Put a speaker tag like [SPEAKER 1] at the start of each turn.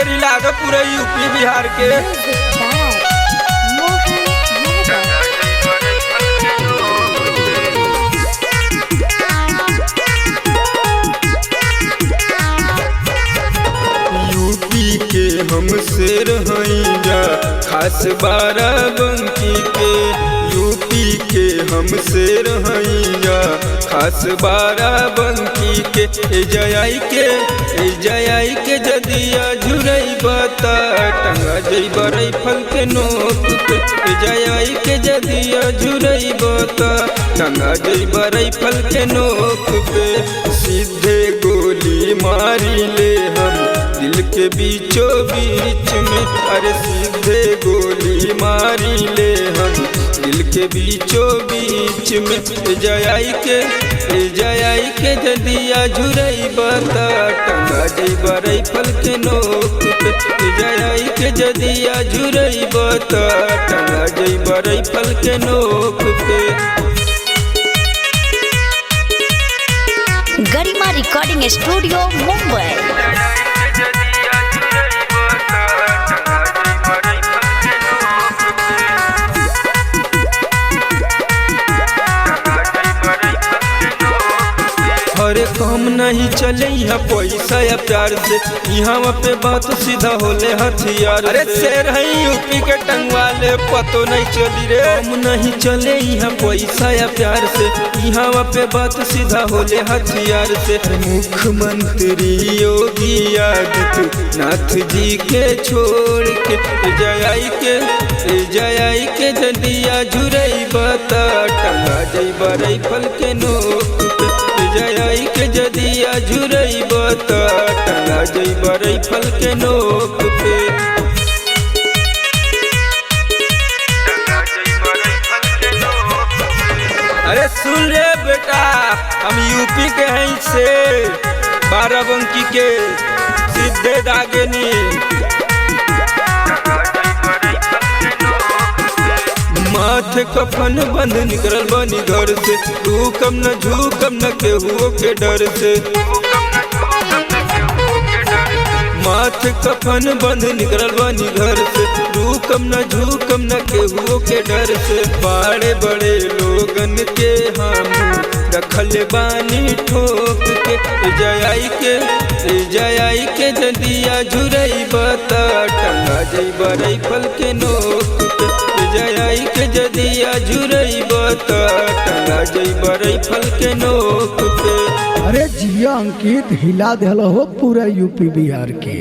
[SPEAKER 1] के रिला दो पूरे यूपी बिहार के। यूपी के हम शेर हईया खास बाराबंकी के, यूपी के हम शेर हईया खास बाराबंकी के। ए जयाई के जदिया झुरई बता टंगा जइबा राइफल के नोक पे। ए जयाई के जदिया झुरई बता टंगा जइबा राइफल के नोक पे। सीधे गोली मारी ले हम दिल के बीचों बीच में, अरे सीधे गोली मारी ले हम दिल के बीचों बीच में। जयाई के जदिया झुरई बता टंगा जइबा राइफल के नोक पे। जयाई के जदिया झुरई बता टंगा जइबा राइफल के नोक पे।
[SPEAKER 2] गरिमा रिकॉर्डिंग स्टूडियो मुंबई।
[SPEAKER 1] अरे काम नहीं चले यहाँ पैसा या प्यार से, यहाँ पे बात सीधा होले हथियार। अरे शेर है यूपी के टंगवाले पतो नहीं चली रे। काम नहीं चले यहाँ पैसा या प्यार से, यहाँ पे बात सीधा होले हथियार से। मुख्यमंत्री योगी आदित्यनाथ जी के छोड़ के जयाई के जदिया झुरई बता टंगा जइबा राइफल के नोक पे। जयाई के जदिया झुरई बता टंगा जइबा राइफल के नोक पे। अरे सुन रे बेटा, हम यूपी के हैं से बाराबंकी के सीधे दागेनी। माथे कफन बंद निकल बनी घर से, रुकम न झुकम न केहू के डर से। माथे कफन बंद निकल बनी घर से, रुकम न झुकम न केहू के डर से। बड़े बड़े लोगन के हम रखल बानी ठोक के। जयाई के जदिया झुरई बता टंगा जइबा राइफल के नोक पे। जयाई के जदिया झुरई बता टंगा जइबा राइफल के नोक पे।
[SPEAKER 3] अरे जिया अंकित हिला दिल हो पूरा यूपी बिहार के।